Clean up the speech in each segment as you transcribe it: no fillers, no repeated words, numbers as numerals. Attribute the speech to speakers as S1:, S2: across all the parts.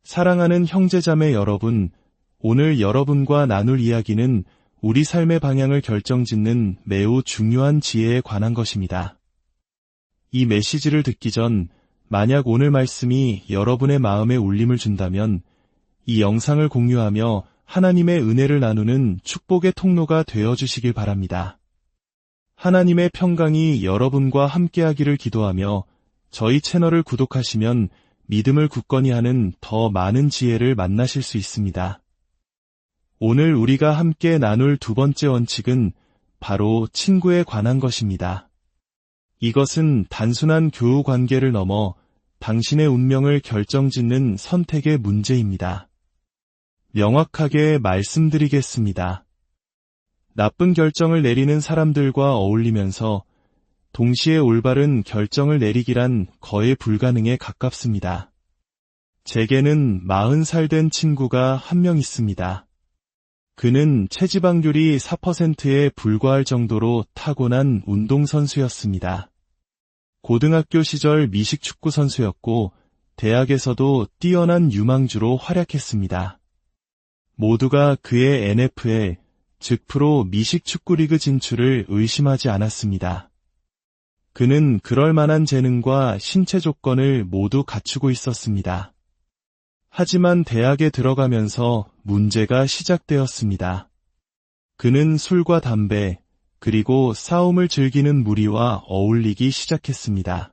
S1: 사랑하는 형제자매 여러분, 오늘 여러분과 나눌 이야기는 우리 삶의 방향을 결정짓는 매우 중요한 지혜에 관한 것입니다. 이 메시지를 듣기 전 만약 오늘 말씀이 여러분의 마음에 울림을 준다면 이 영상을 공유하며 하나님의 은혜를 나누는 축복의 통로가 되어주시길 바랍니다. 하나님의 평강이 여러분과 함께하기를 기도하며 저희 채널을 구독하시면 믿음을 굳건히 하는 더 많은 지혜를 만나실 수 있습니다. 오늘 우리가 함께 나눌 두 번째 원칙은 바로 친구에 관한 것입니다. 이것은 단순한 교우 관계를 넘어 당신의 운명을 결정짓는 선택의 문제입니다. 명확하게 말씀드리겠습니다. 나쁜 결정을 내리는 사람들과 어울리면서 동시에 올바른 결정을 내리기란 거의 불가능에 가깝습니다. 제게는 40살 된 친구가 한 명 있습니다. 그는 체지방률이 4%에 불과할 정도로 타고난 운동선수였습니다. 고등학교 시절 미식축구 선수였고 대학에서도 뛰어난 유망주로 활약했습니다. 모두가 그의 NFL, 즉 프로 미식축구리그 진출을 의심하지 않았습니다. 그는 그럴 만한 재능과 신체 조건을 모두 갖추고 있었습니다. 하지만 대학에 들어가면서 문제가 시작되었습니다. 그는 술과 담배, 그리고 싸움을 즐기는 무리와 어울리기 시작했습니다.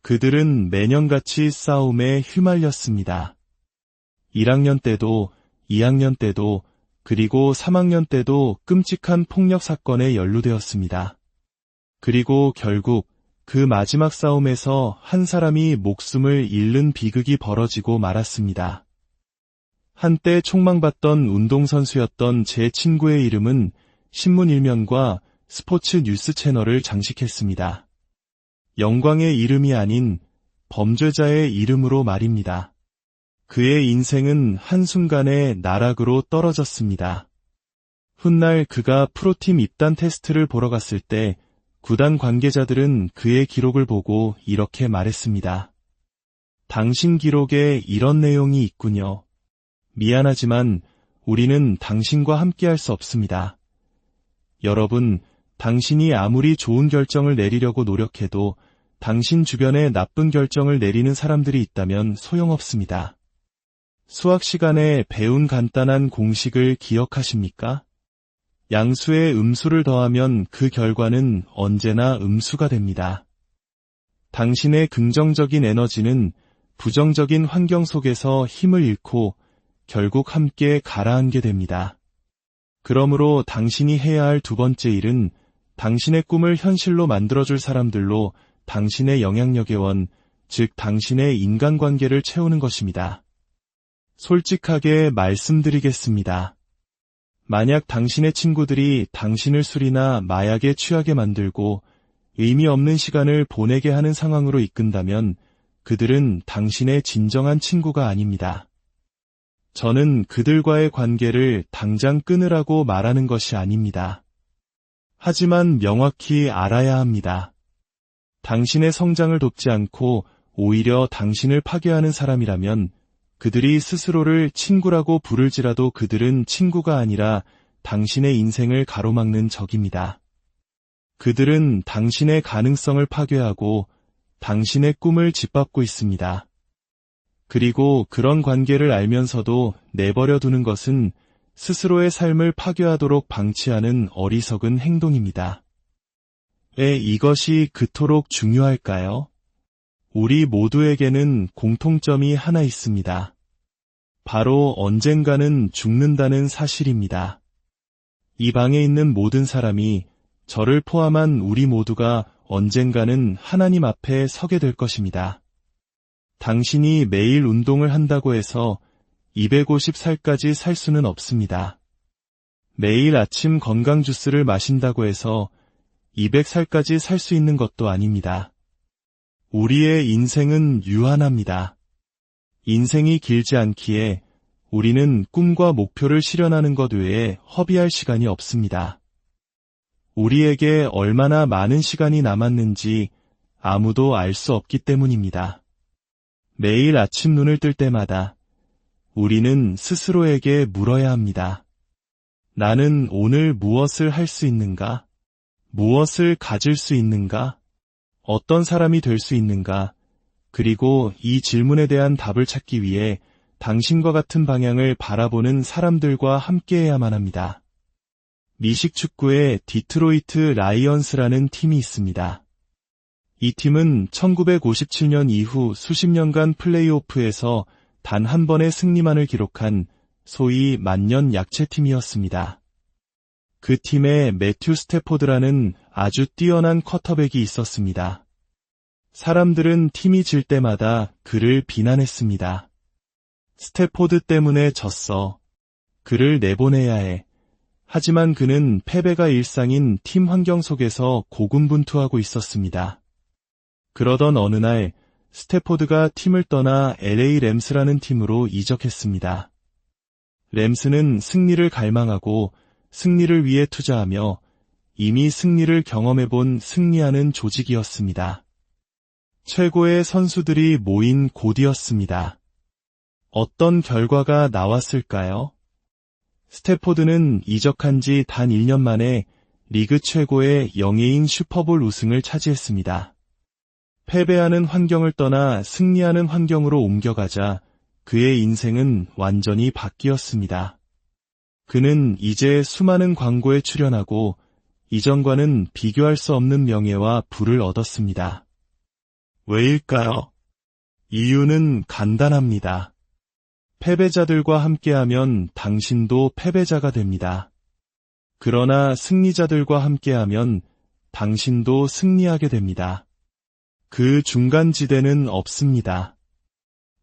S1: 그들은 매년같이 싸움에 휘말렸습니다. 1학년 때도, 2학년 때도, 그리고 3학년 때도 끔찍한 폭력 사건에 연루되었습니다. 그리고 결국 그 마지막 싸움에서 한 사람이 목숨을 잃는 비극이 벌어지고 말았습니다. 한때 촉망받던 운동선수였던 제 친구의 이름은 신문 일면과 스포츠 뉴스 채널을 장식했습니다. 영광의 이름이 아닌 범죄자의 이름으로 말입니다. 그의 인생은 한순간에 나락으로 떨어졌습니다. 훗날 그가 프로팀 입단 테스트를 보러 갔을 때 구단 관계자들은 그의 기록을 보고 이렇게 말했습니다. 당신 기록에 이런 내용이 있군요. 미안하지만 우리는 당신과 함께할 수 없습니다. 여러분, 당신이 아무리 좋은 결정을 내리려고 노력해도 당신 주변에 나쁜 결정을 내리는 사람들이 있다면 소용없습니다. 수학 시간에 배운 간단한 공식을 기억하십니까? 양수에 음수를 더하면 그 결과는 언제나 음수가 됩니다. 당신의 긍정적인 에너지는 부정적인 환경 속에서 힘을 잃고 결국 함께 가라앉게 됩니다. 그러므로 당신이 해야 할 두 번째 일은 당신의 꿈을 현실로 만들어줄 사람들로 당신의 영향력의 원, 즉 당신의 인간관계를 채우는 것입니다. 솔직하게 말씀드리겠습니다. 만약 당신의 친구들이 당신을 술이나 마약에 취하게 만들고 의미 없는 시간을 보내게 하는 상황으로 이끈다면 그들은 당신의 진정한 친구가 아닙니다. 저는 그들과의 관계를 당장 끊으라고 말하는 것이 아닙니다. 하지만 명확히 알아야 합니다. 당신의 성장을 돕지 않고 오히려 당신을 파괴하는 사람이라면 그들이 스스로를 친구라고 부를지라도 그들은 친구가 아니라 당신의 인생을 가로막는 적입니다. 그들은 당신의 가능성을 파괴하고 당신의 꿈을 짓밟고 있습니다. 그리고 그런 관계를 알면서도 내버려 두는 것은 스스로의 삶을 파괴하도록 방치하는 어리석은 행동입니다. 왜 이것이 그토록 중요할까요? 우리 모두에게는 공통점이 하나 있습니다. 바로 언젠가는 죽는다는 사실입니다. 이 방에 있는 모든 사람이, 저를 포함한 우리 모두가 언젠가는 하나님 앞에 서게 될 것입니다. 당신이 매일 운동을 한다고 해서 250살까지 살 수는 없습니다. 매일 아침 건강 주스를 마신다고 해서 200살까지 살 수 있는 것도 아닙니다. 우리의 인생은 유한합니다. 인생이 길지 않기에 우리는 꿈과 목표를 실현하는 것 외에 허비할 시간이 없습니다. 우리에게 얼마나 많은 시간이 남았는지 아무도 알 수 없기 때문입니다. 매일 아침 눈을 뜰 때마다 우리는 스스로에게 물어야 합니다. 나는 오늘 무엇을 할 수 있는가? 무엇을 가질 수 있는가? 어떤 사람이 될 수 있는가? 그리고 이 질문에 대한 답을 찾기 위해 당신과 같은 방향을 바라보는 사람들과 함께해야만 합니다. 미식 축구의 디트로이트 라이언스라는 팀이 있습니다. 이 팀은 1957년 이후 수십 년간 플레이오프에서 단 한 번의 승리만을 기록한 소위 만년 약체팀이었습니다. 그 팀에 매튜 스태포드라는 아주 뛰어난 쿼터백이 있었습니다. 사람들은 팀이 질 때마다 그를 비난했습니다. 스태포드 때문에 졌어. 그를 내보내야 해. 하지만 그는 패배가 일상인 팀 환경 속에서 고군분투하고 있었습니다. 그러던 어느 날 스태포드가 팀을 떠나 LA 램스라는 팀으로 이적했습니다. 램스는 승리를 갈망하고 승리를 위해 투자하며 이미 승리를 경험해본 승리하는 조직이었습니다. 최고의 선수들이 모인 곳이었습니다. 어떤 결과가 나왔을까요? 스태포드는 이적한 지 단 1년 만에 리그 최고의 영예인 슈퍼볼 우승을 차지했습니다. 패배하는 환경을 떠나 승리하는 환경으로 옮겨가자 그의 인생은 완전히 바뀌었습니다. 그는 이제 수많은 광고에 출연하고 이전과는 비교할 수 없는 명예와 부를 얻었습니다. 왜일까요? 이유는 간단합니다. 패배자들과 함께하면 당신도 패배자가 됩니다. 그러나 승리자들과 함께하면 당신도 승리하게 됩니다. 그 중간지대는 없습니다.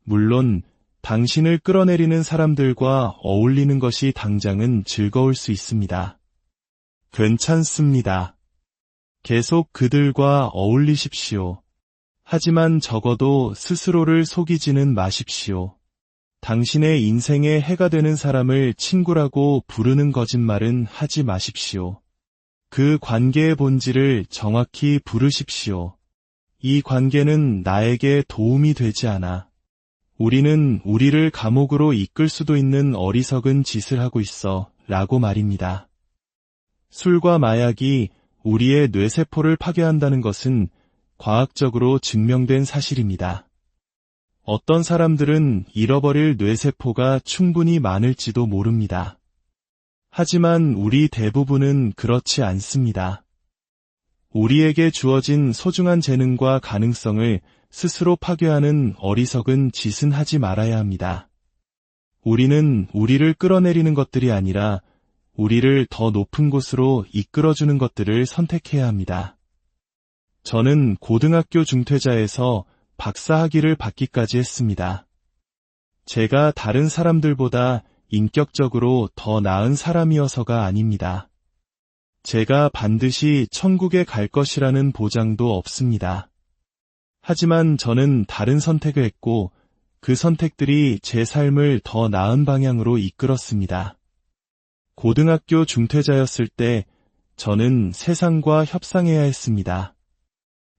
S1: 물론 당신을 끌어내리는 사람들과 어울리는 것이 당장은 즐거울 수 있습니다. 괜찮습니다. 계속 그들과 어울리십시오. 하지만 적어도 스스로를 속이지는 마십시오. 당신의 인생에 해가 되는 사람을 친구라고 부르는 거짓말은 하지 마십시오. 그 관계의 본질을 정확히 부르십시오. 이 관계는 나에게 도움이 되지 않아. 우리는 우리를 감옥으로 이끌 수도 있는 어리석은 짓을 하고 있어 라고 말입니다. 술과 마약이 우리의 뇌세포를 파괴한다는 것은 과학적으로 증명된 사실입니다. 어떤 사람들은 잃어버릴 뇌세포가 충분히 많을지도 모릅니다. 하지만 우리 대부분은 그렇지 않습니다. 우리에게 주어진 소중한 재능과 가능성을 스스로 파괴하는 어리석은 짓은 하지 말아야 합니다. 우리는 우리를 끌어내리는 것들이 아니라 우리를 더 높은 곳으로 이끌어주는 것들을 선택해야 합니다. 저는 고등학교 중퇴자에서 박사 학위를 받기까지 했습니다. 제가 다른 사람들보다 인격적으로 더 나은 사람이어서가 아닙니다. 제가 반드시 천국에 갈 것이라는 보장도 없습니다. 하지만 저는 다른 선택을 했고 그 선택들이 제 삶을 더 나은 방향으로 이끌었습니다. 고등학교 중퇴자였을 때 저는 세상과 협상해야 했습니다.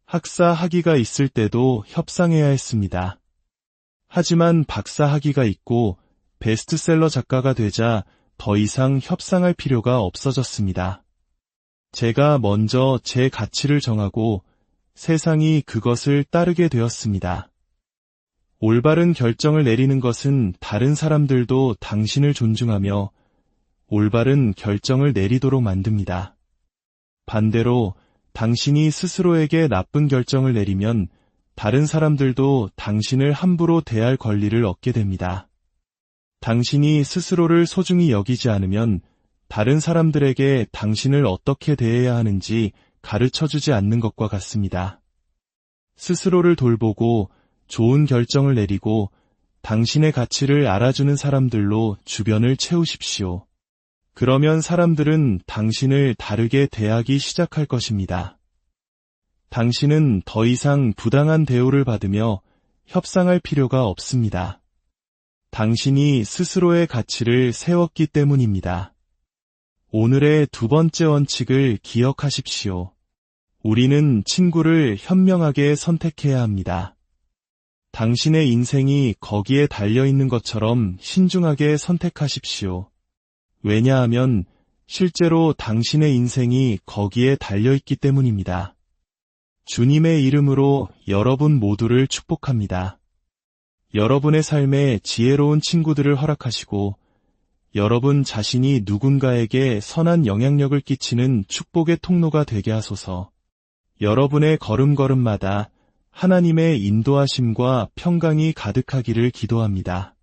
S1: 학사 학위가 있을 때도 협상해야 했습니다. 하지만 박사 학위가 있고 베스트셀러 작가가 되자 더 이상 협상할 필요가 없어졌습니다. 제가 먼저 제 가치를 정하고 세상이 그것을 따르게 되었습니다. 올바른 결정을 내리는 것은 다른 사람들도 당신을 존중하며 올바른 결정을 내리도록 만듭니다. 반대로 당신이 스스로에게 나쁜 결정을 내리면 다른 사람들도 당신을 함부로 대할 권리를 얻게 됩니다. 당신이 스스로를 소중히 여기지 않으면 다른 사람들에게 당신을 어떻게 대해야 하는지 가르쳐주지 않는 것과 같습니다. 스스로를 돌보고 좋은 결정을 내리고 당신의 가치를 알아주는 사람들로 주변을 채우십시오. 그러면 사람들은 당신을 다르게 대하기 시작할 것입니다. 당신은 더 이상 부당한 대우를 받으며 협상할 필요가 없습니다. 당신이 스스로의 가치를 세웠기 때문입니다. 오늘의 두 번째 원칙을 기억하십시오. 우리는 친구를 현명하게 선택해야 합니다. 당신의 인생이 거기에 달려있는 것처럼 신중하게 선택하십시오. 왜냐하면 실제로 당신의 인생이 거기에 달려있기 때문입니다. 주님의 이름으로 여러분 모두를 축복합니다. 여러분의 삶에 지혜로운 친구들을 허락하시고 여러분 자신이 누군가에게 선한 영향력을 끼치는 축복의 통로가 되게 하소서. 여러분의 걸음걸음마다 하나님의 인도하심과 평강이 가득하기를 기도합니다.